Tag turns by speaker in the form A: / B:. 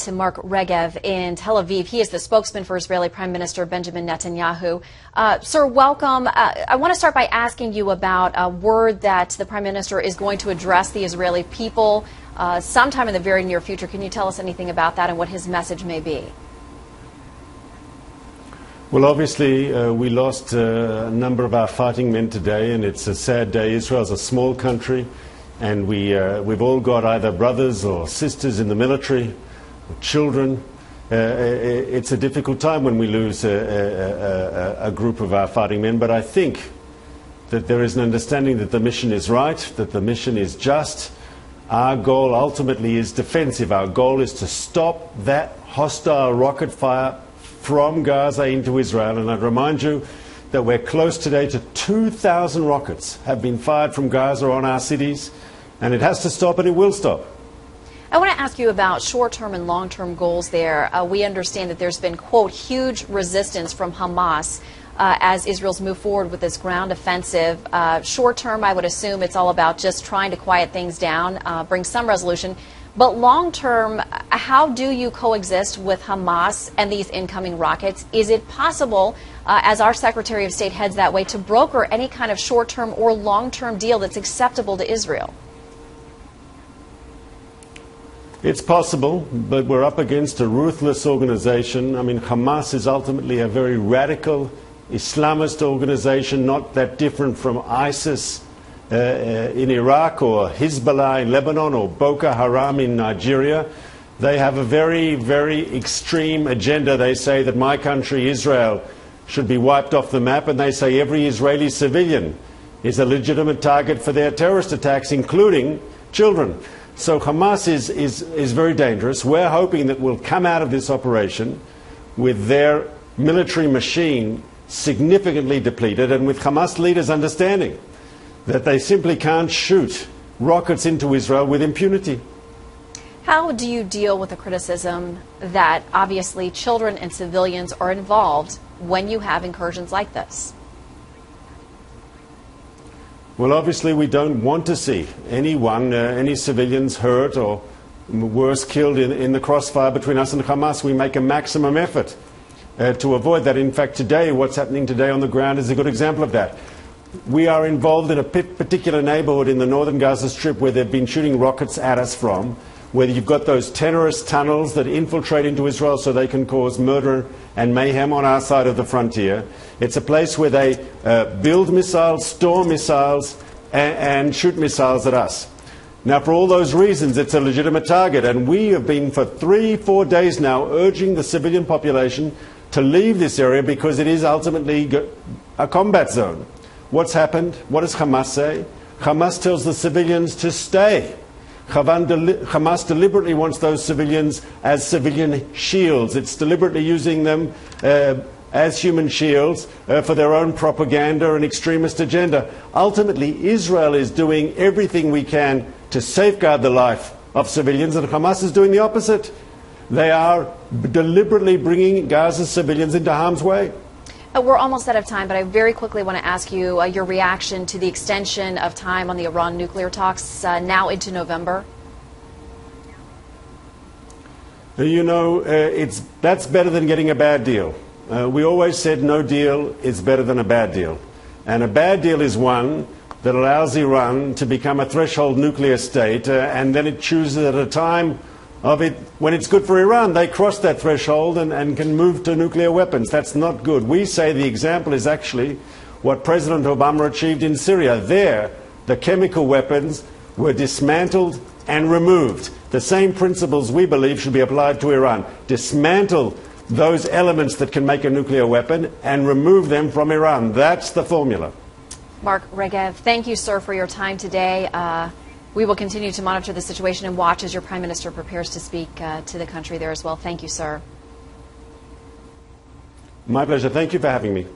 A: to Mark Regev in Tel Aviv. He is the spokesman for Israeli Prime Minister Benjamin Netanyahu. Sir, welcome. I want to start by asking you about a word that the Prime Minister is going to address the Israeli people sometime in the very near future. Can you tell us anything about that and what his message may be?
B: Well, obviously, we lost a number of our fighting men today, and it's a sad day. Israel's a small country, and we've all got either brothers or sisters in the military, or children. It's a difficult time when we lose a group of our fighting men, but I think that there is an understanding that the mission is right, that the mission is just. Our goal ultimately is defensive. Our goal is to stop that hostile rocket fire from Gaza into Israel. And I'd remind you that we're close today to 2,000 rockets have been fired from Gaza on our cities, and it has to stop, and it will stop.
A: I want to ask you about short-term and long-term goals there. We understand that there's been, quote, huge resistance from Hamas as Israel's moved forward with this ground offensive. Short-term, I would assume it's all about just trying to quiet things down, bring some resolution. But long-term, how do you coexist with Hamas and these incoming rockets? Is it possible, as our Secretary of State heads that way, to broker any kind of short-term or long-term deal that's acceptable to Israel?
B: It's possible, but we're up against a ruthless organization. I mean, Hamas is ultimately a very radical Islamist organization, not that different from ISIS in Iraq or Hezbollah in Lebanon or Boko Haram in Nigeria. They have a very, very extreme agenda. They say that my country, Israel, should be wiped off the map, and they say every Israeli civilian is a legitimate target for their terrorist attacks, including children. So Hamas is very dangerous. We're hoping that we'll come out of this operation with their military machine significantly depleted, and with Hamas leaders understanding that they simply can't shoot rockets into Israel with impunity.
A: How do you deal with the criticism that obviously children and civilians are involved when you have incursions like this?
B: Well, obviously we don't want to see anyone, any civilians hurt or worse killed in the crossfire between us and Hamas. We make a maximum effort to avoid that. In fact, today, what's happening today on the ground is a good example of that. We are involved in a particular neighborhood in the northern Gaza Strip where they've been shooting rockets at us from, where you've got those terrorist tunnels that infiltrate into Israel so they can cause murder and mayhem on our side of the frontier. It's a place where they build missiles, store missiles, and shoot missiles at us. Now, for all those reasons, it's a legitimate target, and we have been for 3-4 days now urging the civilian population to leave this area because it is ultimately a combat zone. What's happened? What does Hamas say? Hamas tells the civilians to stay. Hamas deliberately wants those civilians as civilian shields. It's deliberately using them as human shields for their own propaganda and extremist agenda. Ultimately, Israel is doing everything we can to safeguard the life of civilians, and Hamas is doing the opposite. They are deliberately bringing Gaza's civilians into harm's way.
A: We're almost out of time, but I very quickly want to ask you your reaction to the extension of time on the Iran nuclear talks now into November.
B: You know, that's better than getting a bad deal. We always said no deal is better than a bad deal. And a bad deal is one that allows Iran to become a threshold nuclear state, and then it chooses at a time of it when it's good for Iran. They cross that threshold and can move to nuclear weapons. That's not good. We say the example is actually what President Obama achieved in Syria. There, the chemical weapons were dismantled and removed. The same principles we believe should be applied to Iran. Dismantle those elements that can make a nuclear weapon and remove them from Iran. That's the formula.
A: Mark Regev, thank you, sir, for your time today. We will continue to monitor the situation and watch as your Prime Minister prepares to speak to the country there as well. Thank you, sir.
B: My pleasure. Thank you for having me.